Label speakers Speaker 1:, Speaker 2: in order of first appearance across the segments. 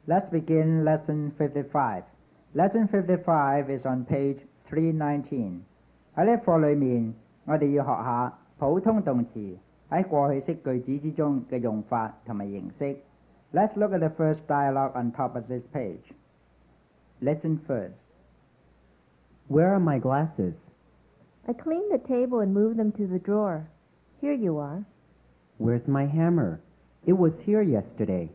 Speaker 1: Let's begin lesson 55. Lesson 55 is on page 319. 喺呢課裏面，我哋要學下普通動詞喺過去式句子之中嘅用法同埋形式。Let's look at the first dialogue on top of this page. Listen first.
Speaker 2: Where are my glasses?
Speaker 3: I cleaned the table and moved them to the drawer. Here you are.
Speaker 2: Where's my hammer? It was here yesterday.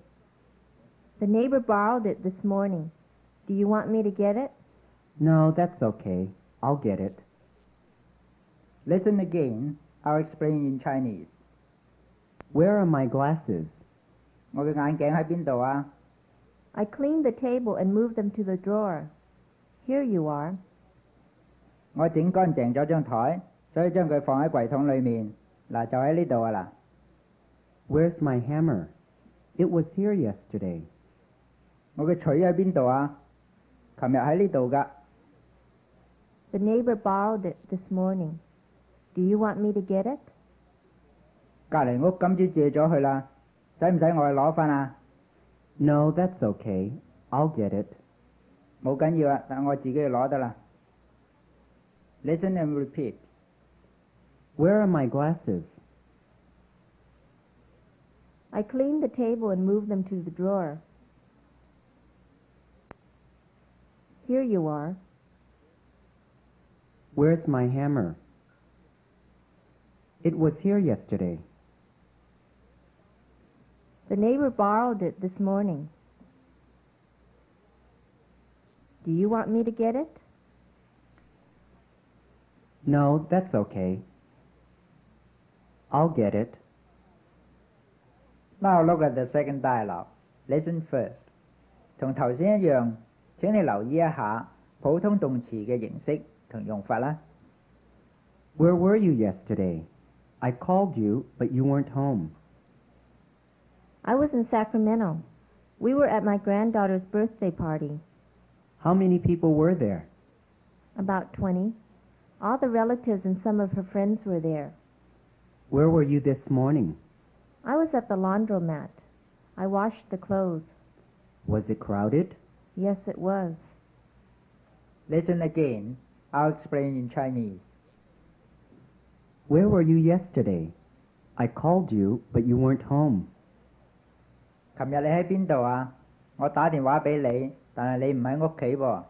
Speaker 3: The neighbor borrowed it this morning. Do you want me to get it?
Speaker 2: No, that's okay. I'll get it.
Speaker 1: Listen again. I'll explain in Chinese.
Speaker 2: Where are my glasses?
Speaker 1: 我嘅眼鏡喺邊度啊？
Speaker 3: I cleaned the table and moved them to the drawer. Here you are.
Speaker 1: 我整乾淨咗張台，所以將佢放喺櫃桶裏面。嗱，就喺呢度啊啦。
Speaker 2: Where's my hammer? It was here yesterday.
Speaker 1: 我嘅錘喺邊度啊？琴日喺呢度㗎。
Speaker 3: The neighbor borrowed it this morning. Do you want me to get it?
Speaker 1: 隔離屋今朝借咗佢啦，使唔使我去攞返啊？
Speaker 2: No, that's okay. I'll get it.
Speaker 1: 冇緊要啊，等我自己去攞得啦。Listen and repeat.
Speaker 2: Where are my glasses?
Speaker 3: I cleaned the table and moved them to the drawer. Here you are.
Speaker 2: Where's my hammer? It was here yesterday.
Speaker 3: The neighbor borrowed it this morning. Do you want me to get it?
Speaker 2: No, that's okay. I'll get it.
Speaker 1: Now look at the second dialogue. Listen first. 同頭先一樣，請你留意一下普通動詞嘅形式同用法啦。
Speaker 2: Where were you yesterday? I called you, but you weren't home.
Speaker 3: I was in Sacramento. We were at my granddaughter's birthday party.
Speaker 2: How many people were there?
Speaker 3: About 20. All the relatives and some of her friends were there.
Speaker 2: Where were you this morning?
Speaker 3: I was at the laundromat. I washed the clothes.
Speaker 2: Was it crowded?
Speaker 3: Yes, it was.
Speaker 1: Listen again. I'll explain in Chinese.
Speaker 2: Where were you yesterday? I called you, but you weren't home.
Speaker 1: 琴日你喺邊度啊？我打電話俾你，但係你唔喺屋企喎。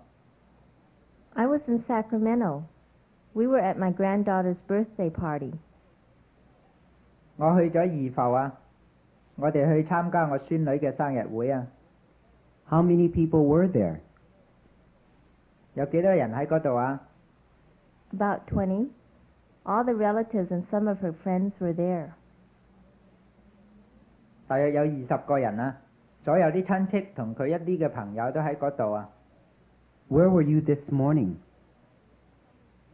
Speaker 3: I was in Sacramento. We were at my granddaughter's birthday party.
Speaker 1: 我去咗怡浮啊，我哋去參加我孫女嘅生日會啊。
Speaker 2: How many people were there?
Speaker 1: 有幾多人喺嗰度啊？
Speaker 3: About 20. All the relatives and some of her friends were there.
Speaker 1: 大約有20個人啊，所有啲親戚同佢一啲嘅朋友都喺嗰度啊。
Speaker 2: Where were you this morning?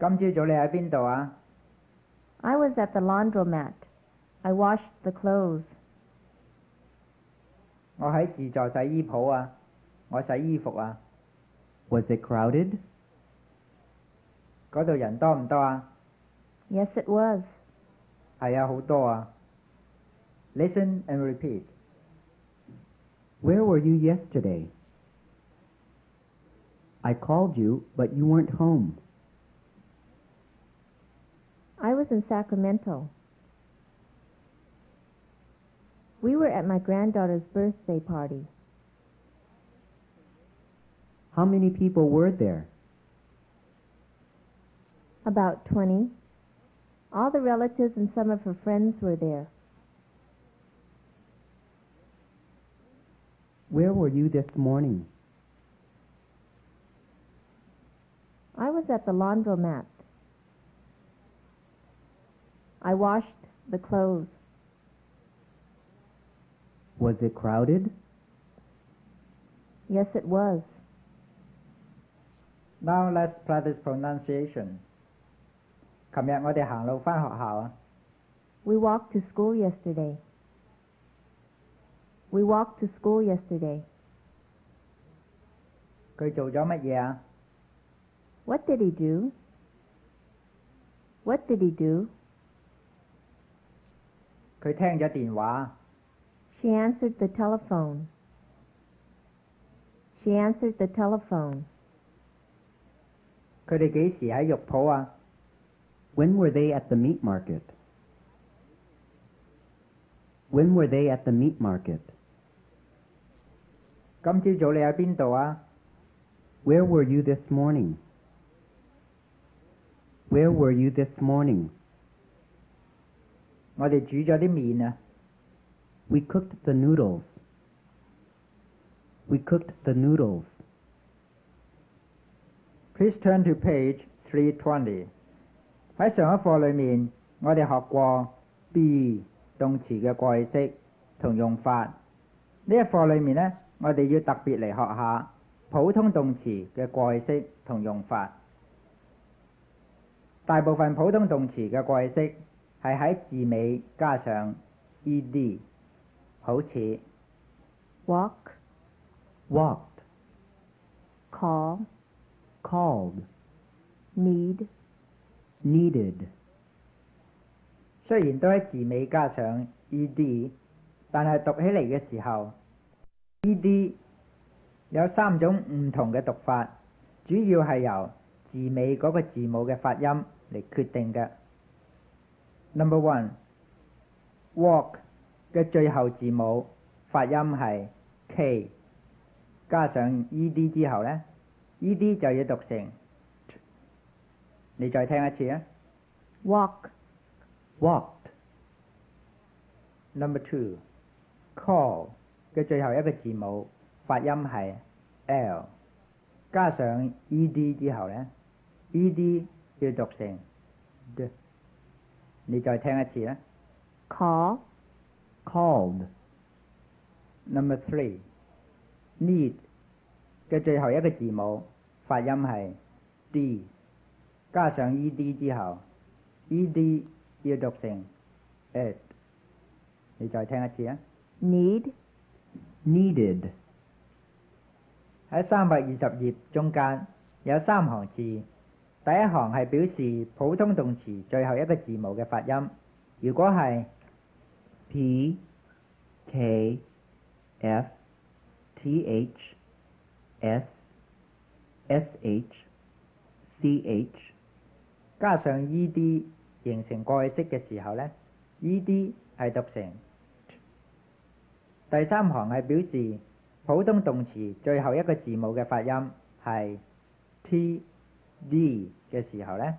Speaker 1: 今朝早你喺邊度啊？
Speaker 3: I was at the laundromat. I washed the clothes.
Speaker 1: 我喺自助洗衣鋪啊，我洗衣服啊。
Speaker 2: Was it crowded?
Speaker 1: 嗰度人多唔多啊？
Speaker 3: Yes, it was.
Speaker 1: 係啊，好多啊。Listen and repeat.
Speaker 2: Where were you yesterday? I called you, but you weren't home.
Speaker 3: I was in Sacramento. We were at my granddaughter's birthday party.
Speaker 2: How many people were there?
Speaker 3: About 20. All the relatives and some of her friends were there.
Speaker 2: Where were you this morning?
Speaker 3: I was at the laundromat. I washed the clothes.
Speaker 2: Was it crowded?
Speaker 3: Yes, it was.
Speaker 1: Now let's practice pronunciation. 琴日我哋行路返學校啊。
Speaker 3: We walked to school yesterday. We walked to school yesterday.
Speaker 1: 佢做咗乜嘢啊？
Speaker 3: What did he do? What did he do?
Speaker 1: 佢聽咗電話。
Speaker 3: She answered the telephone. She answered the telephone.
Speaker 1: 佢哋幾時喺肉鋪啊？
Speaker 2: When were they at the meat market? When were they at the meat market?
Speaker 1: 今朝早你喺邊度啊？
Speaker 2: Where were you this morning? Where were you this morning?
Speaker 1: 我哋煮咗啲麵啊。
Speaker 2: We cooked the noodles. We cooked the noodles.
Speaker 1: Please turn to page 320. 喺上一課裏面，我哋學過 be 動詞嘅過去式同用法。呢一課裏面呢，我哋要特別嚟學下普通動詞嘅過去式同用法。大部分普通動詞嘅過去式係喺字尾加上 ed， 好似
Speaker 3: Walk,
Speaker 2: Walked,
Speaker 3: call,
Speaker 2: called,
Speaker 3: need,
Speaker 2: needed.
Speaker 1: 雖然都喺字尾加上 ed， 但係讀起嚟嘅時候 ed 有三種唔同嘅讀法，主要係由字尾嗰個字母嘅發音嚟決定嘅。Number one， walk 嘅最後字母發音係 k， 加上 ed 之後呢 ed 就要讀成 t。 你再聽一次啊。
Speaker 3: walk,
Speaker 2: Walked,
Speaker 1: Number two， call 嘅最後一個字母發音係 l， 加上 ed 之後呢 ed 要讀成 d。 你再聽一次啦。
Speaker 3: call,
Speaker 2: called,
Speaker 1: Number three， need 嘅最後一個字母發音係 d， 加上 ed 之後 ed 要讀成 ed。 你再聽一次啊。
Speaker 3: need,
Speaker 2: needed.
Speaker 1: 喺320頁中間有3行字，第一行係表示普通動詞最後一個字母嘅發音。如果係
Speaker 2: P, K, F, T, H, S, S, H, C, H.
Speaker 1: 加上 ed 形成過去式嘅時候呢 ed 係讀成 t。 第三行係表示普通動詞最後一個字母嘅發音係 t、d 嘅時候呢，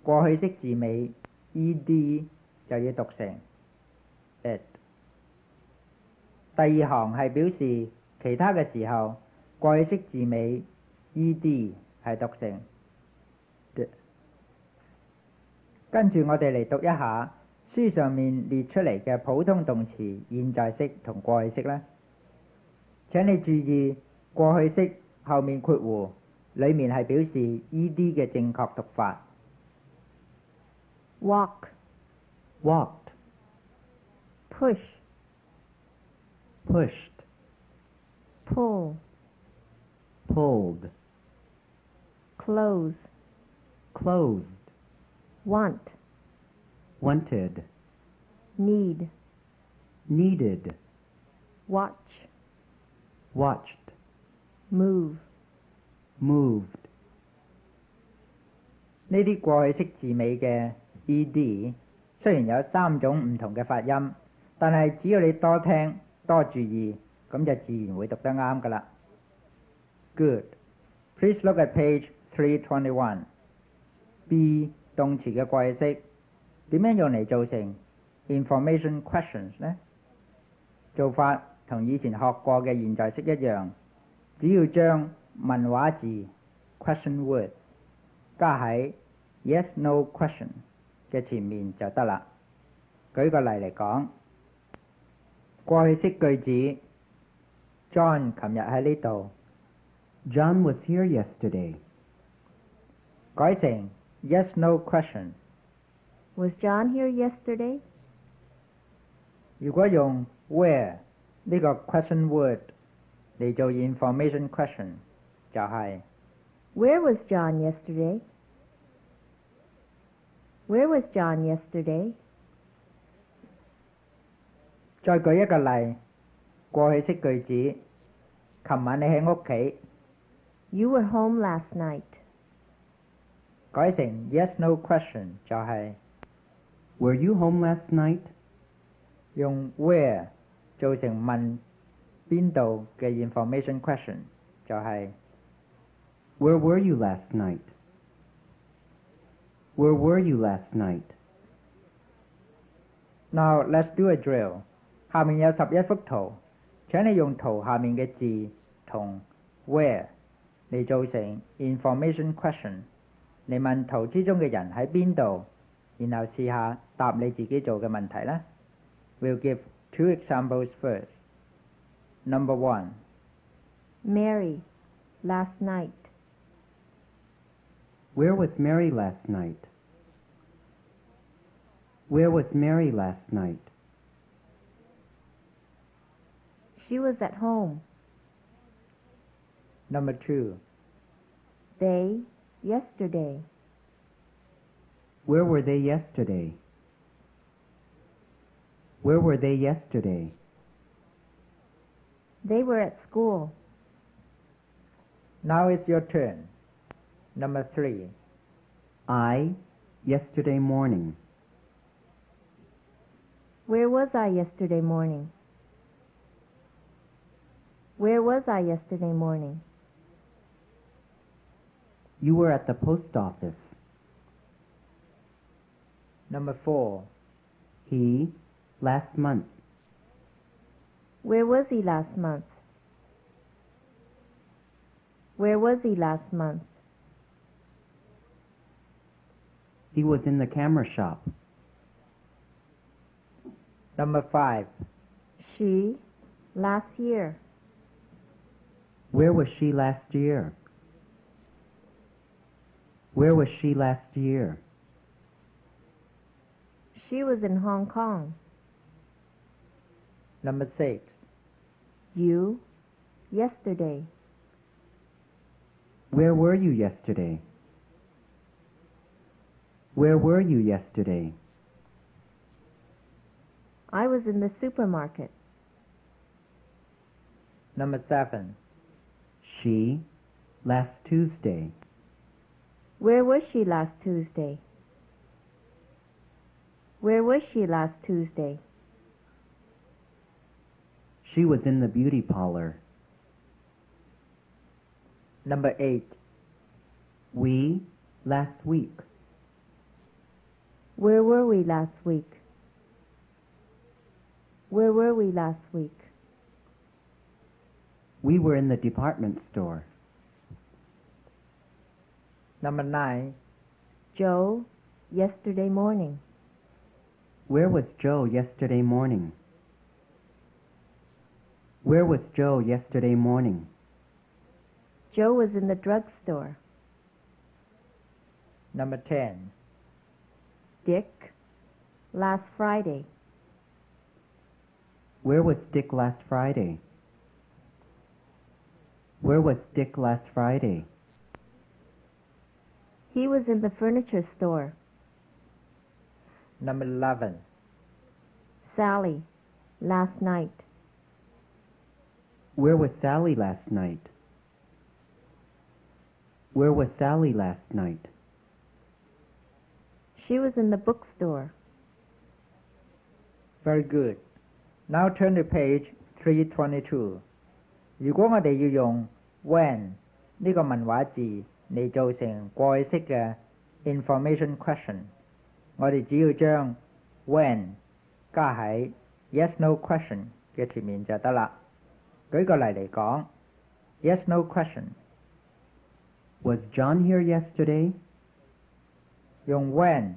Speaker 1: 過去式字尾 ed 就要讀成 it。 第二行係表示其他嘅時候，過去式字尾 ed 係讀成 d。 跟住我哋嚟讀一下書上面列出嚟嘅普通動詞現在式同過去式啦。請你注意過去式後面括弧裡面係表示 ed 嘅正確讀法。
Speaker 3: walk,
Speaker 2: Walked,
Speaker 3: push,
Speaker 2: pushed,
Speaker 3: pull,
Speaker 2: pulled,
Speaker 3: close,
Speaker 2: closed,
Speaker 3: want,
Speaker 2: wanted,
Speaker 3: need,
Speaker 2: needed,
Speaker 3: watch,
Speaker 2: watched,
Speaker 3: move.
Speaker 2: moved.
Speaker 1: 呢啲過去式字尾嘅 ed 雖然有3種唔同嘅發音，但係只要你多聽多注意，咁就自然會讀得啱㗎啦。Good. Please look at page 321. Be 動詞嘅過去式點樣用嚟做成 information questions 呢？做法同以前學過嘅現在式一樣，只要將問話字 question words 加喺 yes/no question 嘅前面就得啦。舉個例嚟講，過去式句子 John 琴日喺呢度，
Speaker 2: John was here yesterday.
Speaker 1: 改成 yes/no question。
Speaker 3: Was John here yesterday?
Speaker 1: 如果用 where 呢個 question word 嚟做 information question 就係
Speaker 3: Where was John yesterday? Where was John yesterday?
Speaker 1: 再舉一個例，過去式句子琴晚你喺屋企，
Speaker 3: You were home last night.
Speaker 1: 改成 yes no question 就係
Speaker 2: Were you home last night?
Speaker 1: 用 where 做成問邊度嘅 information question 就係
Speaker 2: Where were you last night? Where were you last night?
Speaker 1: Now let's do a drill。下面有11幅圖，請你用圖下面嘅字同 where 嚟做成 information question。你問圖之中嘅人喺邊度，然後試下答你自己做嘅問題啦。We'll give 2 examples first. Number 1.
Speaker 3: Mary, last night.
Speaker 2: Where was Mary last night? Where was Mary last night?
Speaker 3: She was at home.
Speaker 1: Number 2.
Speaker 3: They, yesterday.
Speaker 2: Where were they yesterday? Where were they yesterday?
Speaker 3: They were at school.
Speaker 1: Now it's your turn. Number 3.
Speaker 2: I, yesterday morning.
Speaker 3: Where was I yesterday morning? Where was I yesterday morning?
Speaker 2: You were at the post office.
Speaker 1: Number 4.
Speaker 2: He, last month.
Speaker 3: Where was he last month? Where was he last month?
Speaker 2: He was in the camera shop.
Speaker 1: Number 5.
Speaker 3: She, last year.
Speaker 2: Where was she last year? Where was she last year?
Speaker 3: She was in Hong Kong.
Speaker 1: Number 6.
Speaker 3: You, yesterday.
Speaker 2: Where were you yesterday? Where were you yesterday?
Speaker 3: I was in the supermarket.
Speaker 1: Number 7.
Speaker 2: She, last Tuesday.
Speaker 3: Where was she last Tuesday? Where was she last Tuesday?
Speaker 2: She was in the beauty parlor.
Speaker 1: Number 8.
Speaker 2: We, last week.
Speaker 3: Where were we last week? Where were we last week?
Speaker 2: We were in the department store.
Speaker 1: Number 9.
Speaker 3: Joe, yesterday morning.
Speaker 2: Where was Joe yesterday morning? Where was Joe yesterday morning?
Speaker 3: Joe was in the drugstore.
Speaker 1: Number 10.
Speaker 3: Dick, last Friday.
Speaker 2: Where was Dick last Friday? Where was Dick last Friday?
Speaker 3: He was in the furniture store.
Speaker 1: Number 11.
Speaker 3: Sally, last night.
Speaker 2: Where was Sally last night? Where was Sally last night?
Speaker 3: She was in the bookstore.
Speaker 1: Very good. Now turn to page 322. 如果我哋要用 when 呢個文話字嚟做成過去式嘅 information question， 我哋只要將 when 加喺 yes no question 嘅前面就得啦。舉個例嚟講 ，yes no question
Speaker 2: Was John here yesterday?
Speaker 1: 用 when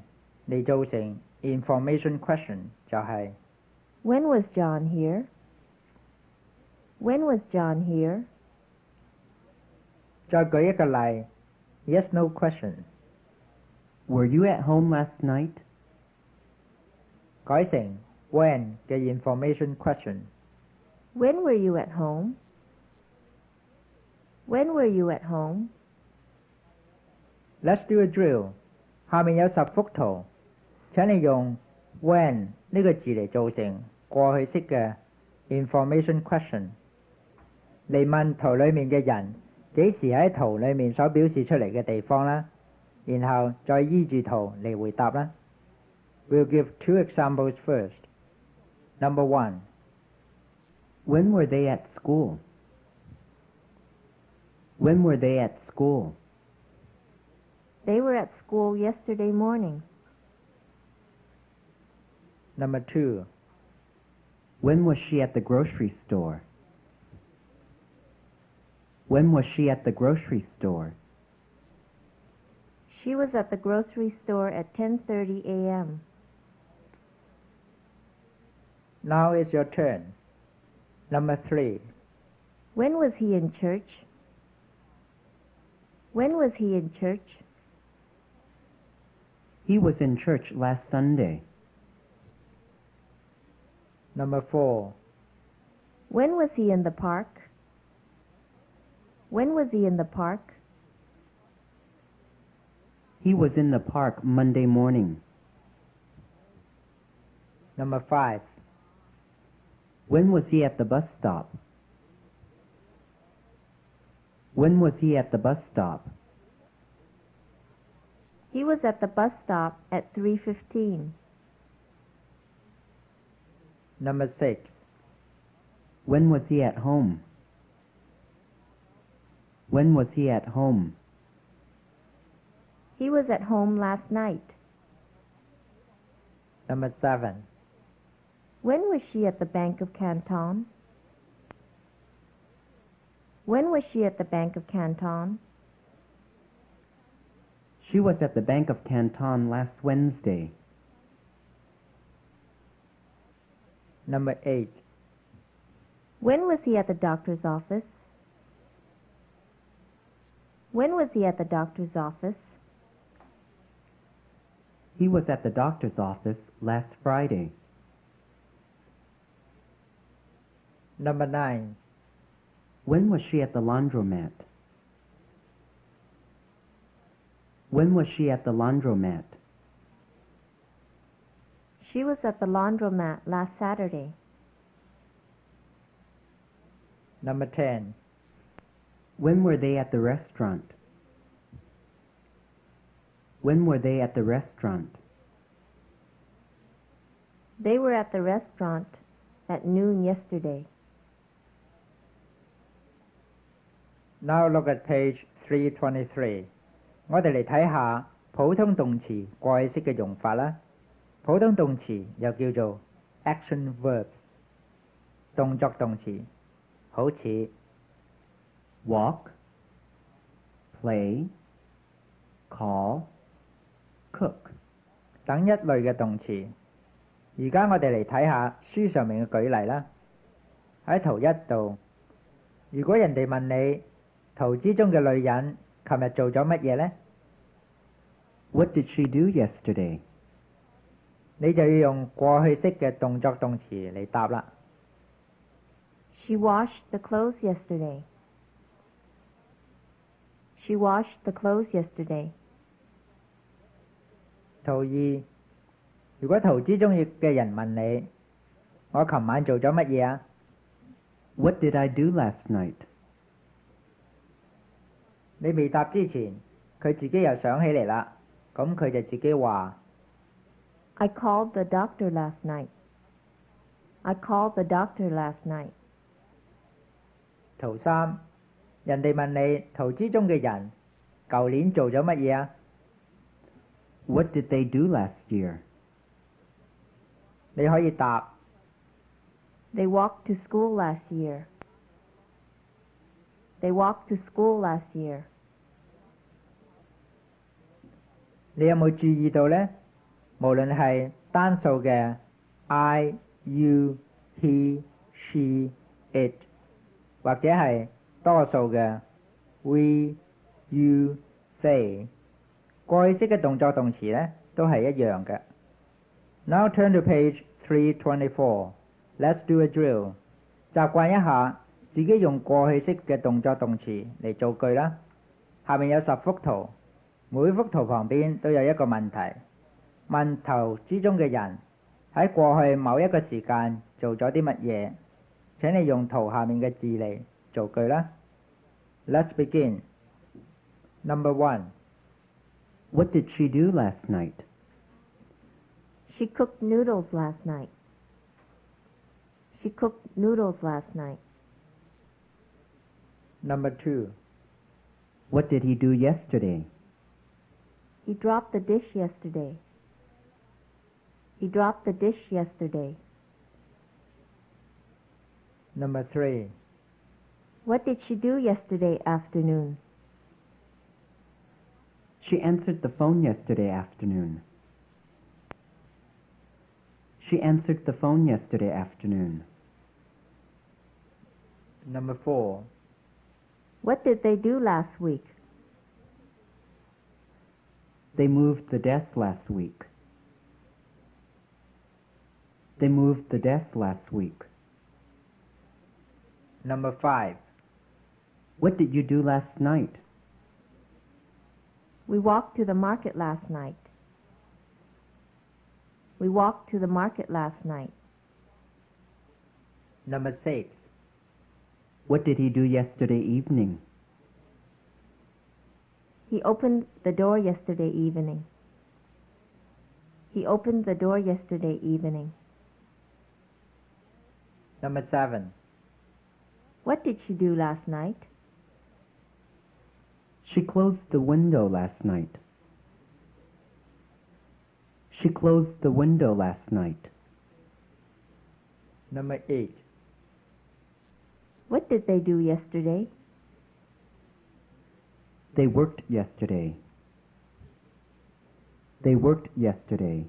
Speaker 1: 嚟做成 information question 就係
Speaker 3: When was John here? When was John here?
Speaker 1: 再舉一個例 yes no question
Speaker 2: Were you at home last night?
Speaker 1: 改成 when 嘅 information question。
Speaker 3: When were you at home? When were you at home?
Speaker 1: Let's do a drill。下面有10幅圖，請你用 when 呢個字嚟做成過去式嘅 information question。嚟問圖裡面嘅人幾時喺圖裡面所表示出嚟嘅地方啦，然後再依住圖嚟回答啦。We'll give 2 examples first. Number 1.
Speaker 2: When were they at school? When were they at school?
Speaker 3: They were at school yesterday morning.
Speaker 1: Number 2.
Speaker 2: When was she at the grocery store? When was she at the grocery store?
Speaker 3: She was at the grocery store at 10:30 a.m.
Speaker 1: Now it's your turn. Number 3.
Speaker 3: When was he in church? When was he in church?
Speaker 2: He was in church last Sunday.
Speaker 1: Number 4.
Speaker 3: When was he in the park? When was he in the park?
Speaker 2: He was in the park Monday morning.
Speaker 1: Number 5.
Speaker 2: When was he at the bus stop? When was he at the bus stop?
Speaker 3: He was at the bus stop at 3:15.
Speaker 1: Number 6.
Speaker 2: When was he at home? When was he at home?
Speaker 3: He was at home last night.
Speaker 1: Number 7.
Speaker 3: When was she at the Bank of Canton? When was she at the Bank of Canton?
Speaker 2: She was at the Bank of Canton last Wednesday.
Speaker 1: Number 8.
Speaker 3: When was he at the doctor's office? When was he at the doctor's office?
Speaker 2: He was at the doctor's office last Friday.
Speaker 1: Number 9.
Speaker 2: When was she at the laundromat? When was she at the laundromat?
Speaker 3: She was at the laundromat last Saturday.
Speaker 1: Number 10.
Speaker 2: When were they at the restaurant? When were they at the restaurant?
Speaker 3: They were at the restaurant at noon yesterday.
Speaker 1: Now look at page 323. 我哋嚟睇下普通動詞過去式嘅用法啦。普通動詞又叫做 action verbs， 動作動詞，好似
Speaker 2: walk, play, call, cook
Speaker 1: 等一類嘅動詞。而家我哋嚟睇下書上面嘅舉例啦。喺圖1度，如果人哋問你圖之中嘅女人琴日做咗乜嘢呢？
Speaker 2: What did she do yesterday?
Speaker 1: 你就要用過去式嘅動作動詞嚟答啦。
Speaker 3: She washed the clothes yesterday. She washed the clothes yesterday.
Speaker 1: 圖2，如果圖之中嘅人問你我琴晚做咗乜嘢啊？
Speaker 2: What did I do last night?
Speaker 1: 你未答之前，佢自己又想起嚟啦，咁佢就自己話
Speaker 3: I called the doctor last night. I called the doctor last night.
Speaker 1: 圖3，人哋問你圖之中嘅人舊年做咗乜嘢啊？
Speaker 2: What did they do last year?
Speaker 1: 你可以答
Speaker 3: They walked to school last year. They walked to school last year.
Speaker 1: 你有冇注意到呢？無論係單數嘅 I、you、he、she、it， 或者係多數嘅 we、you、they， 過去式嘅動作動詞呢都係一樣嘅。Now turn to page 324. Let's do a drill. 習慣一下自己用過去式嘅動作動詞嚟造句啦。下面有10幅圖，每幅圖旁邊都有一個問題，問圖之中嘅人喺過去某一個時間做咗啲乜嘢。請你用圖下面嘅字嚟造句啦。Let's begin. Number 1.
Speaker 2: What did she do last night?
Speaker 3: She cooked noodles last night. She cooked noodles last night.
Speaker 1: Number 2.
Speaker 2: What did he do yesterday?
Speaker 3: He dropped the dish yesterday. He dropped the dish yesterday.
Speaker 1: Number 3.
Speaker 3: What did she do yesterday afternoon?
Speaker 2: She answered the phone yesterday afternoon. She answered the phone yesterday afternoon.
Speaker 1: Number 4.
Speaker 3: What did they do last week?
Speaker 2: They moved the desk last week. They moved the desk last week.
Speaker 1: Number 5.
Speaker 2: What did you do last night?
Speaker 3: We walked to the market last night. We walked to the market last night.
Speaker 1: Number 6.
Speaker 2: What did he do yesterday evening?
Speaker 3: He opened the door yesterday evening. He opened the door yesterday evening.
Speaker 1: Number 7.
Speaker 3: What did she do last night?
Speaker 2: She closed the window last night. She closed the window last night.
Speaker 1: Number 8.
Speaker 3: What did they do yesterday?
Speaker 2: They worked yesterday. They worked yesterday.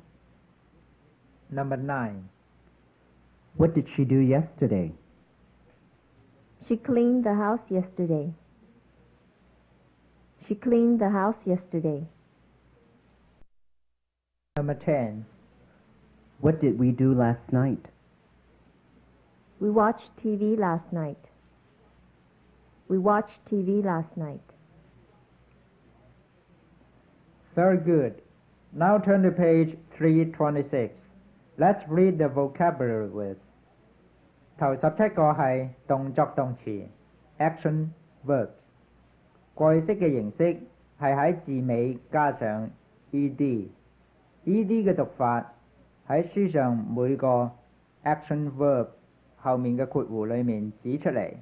Speaker 1: Number 9.
Speaker 2: What did she do yesterday?
Speaker 3: She cleaned the house yesterday. She cleaned the house yesterday.
Speaker 1: Number 10.
Speaker 2: What did we do last night?
Speaker 3: We watched TV last night. We watched TV last night.
Speaker 1: Very good. Now turn to page 326. Let's read the vocabulary words. 頭17個係動作動詞 action verbs。過去式嘅形式係喺字尾加上 ed。ed 嘅讀法喺書上每個 action verb 後面嘅括弧裏面指出嚟，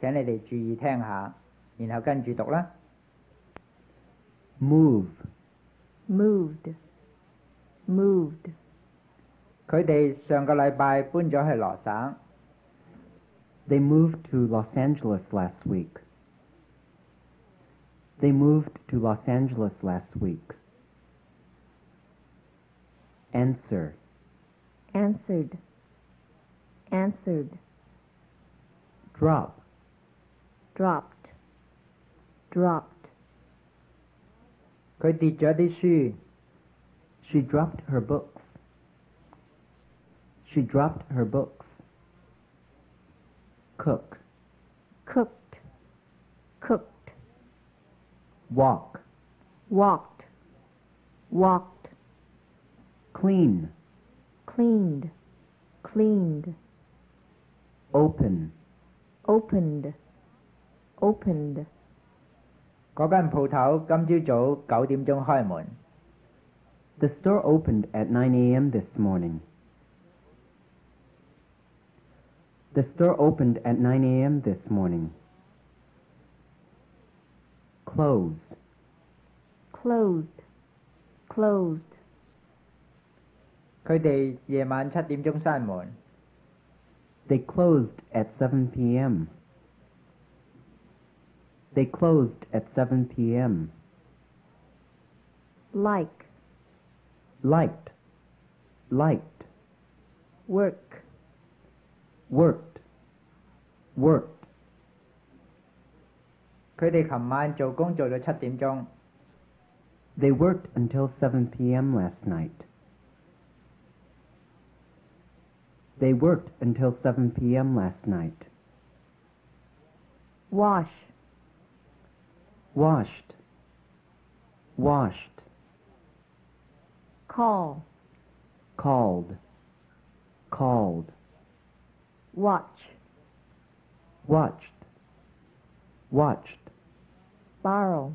Speaker 1: 請你哋注意聽下，然後跟住讀啦。
Speaker 2: Move.
Speaker 3: Moved. Moved.
Speaker 1: 佢哋上個禮拜搬咗去羅省。
Speaker 2: They moved to Los Angeles last week. They moved to Los Angeles last week. Answer.
Speaker 3: Answered. Answered.
Speaker 2: Drop.
Speaker 3: Dropped. Dropped.
Speaker 1: 佢跌咗啲書。
Speaker 2: She dropped her books. She dropped her books. Cook.
Speaker 3: Cooked. Cooked.
Speaker 2: Walk.
Speaker 3: Walked. Walked.
Speaker 2: Clean.
Speaker 3: Cleaned. Cleaned.
Speaker 2: Open.
Speaker 3: Opened. Opened.
Speaker 1: 嗰間鋪頭今朝早9點鐘開門。
Speaker 2: The store opened at 9 a.m. this morning. The store opened at 9 a.m. this morning. Close.
Speaker 3: Closed. Closed.
Speaker 1: 佢哋夜晚7點鐘閂門。
Speaker 2: They closed at 7 p.m. They closed at 7 p.m.
Speaker 3: Like.
Speaker 2: Liked. Liked.
Speaker 3: Work.
Speaker 2: Worked. Worked.
Speaker 1: 佢哋琴晚做工做到7點鐘。
Speaker 2: They worked until 7 p.m. last night. They worked until 7 p.m. last night.
Speaker 3: Wash.
Speaker 2: Washed. Washed.
Speaker 3: Call.
Speaker 2: Called. Called.
Speaker 3: Watch.
Speaker 2: Watched. watched,
Speaker 3: borrow,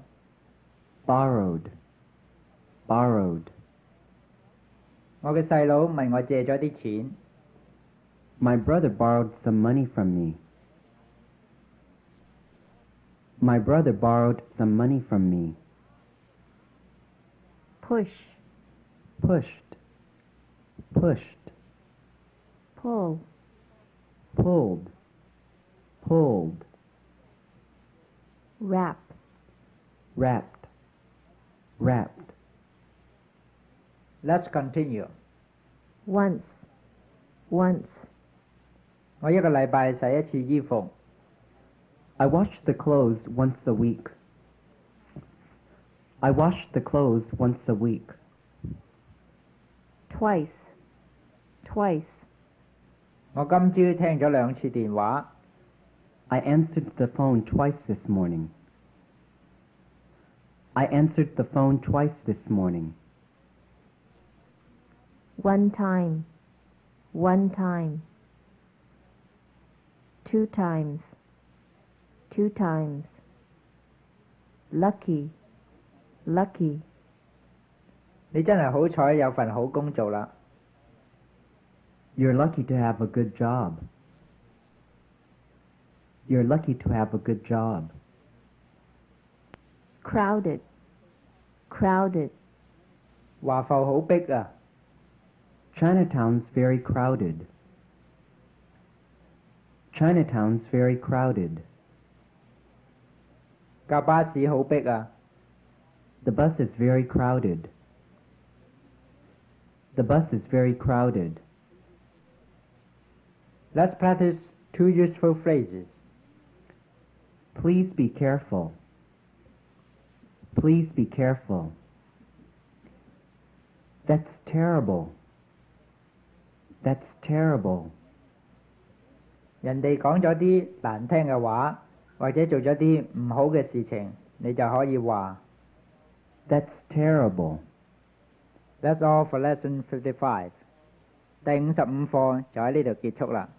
Speaker 2: borrowed, borrowed.
Speaker 1: 我嘅細佬問我借咗啲錢。
Speaker 2: My brother borrowed some money from me. My brother borrowed some money from me.
Speaker 3: push,
Speaker 2: Pushed, pushed,
Speaker 3: pull,
Speaker 2: pulled, pulled,
Speaker 3: wrap,
Speaker 2: wrapped, wrapped.
Speaker 1: Let's continue。
Speaker 3: once, once,
Speaker 1: 我一個禮拜洗一次衣服。
Speaker 2: I wash the clothes once a week. I wash the clothes once a week.
Speaker 3: twice, twice,
Speaker 1: 我今朝聽咗2次電話。
Speaker 2: I answered the phone twice this morning. I answered the phone twice this morning.
Speaker 3: one time, one time, two times, two times, lucky, lucky,
Speaker 1: 你真係好彩有份好工做啦。
Speaker 2: You're lucky to have a good job. You're lucky to have a good job.
Speaker 3: crowded, crowded,
Speaker 1: 華埠好逼啊！
Speaker 2: Chinatown's very crowded. Chinatown's very crowded.
Speaker 1: 架巴士好逼啊！
Speaker 2: The bus is very crowded. The bus is very crowded.
Speaker 1: Let's practice 2 useful phrases.
Speaker 2: Please be careful. Please be careful. That's terrible. That's terrible.
Speaker 1: 人哋講咗啲難聽嘅話，或者做咗啲唔好嘅事情，你就可以話。
Speaker 2: That's terrible.
Speaker 1: That's all for lesson 55。第55課就喺呢度結束啦。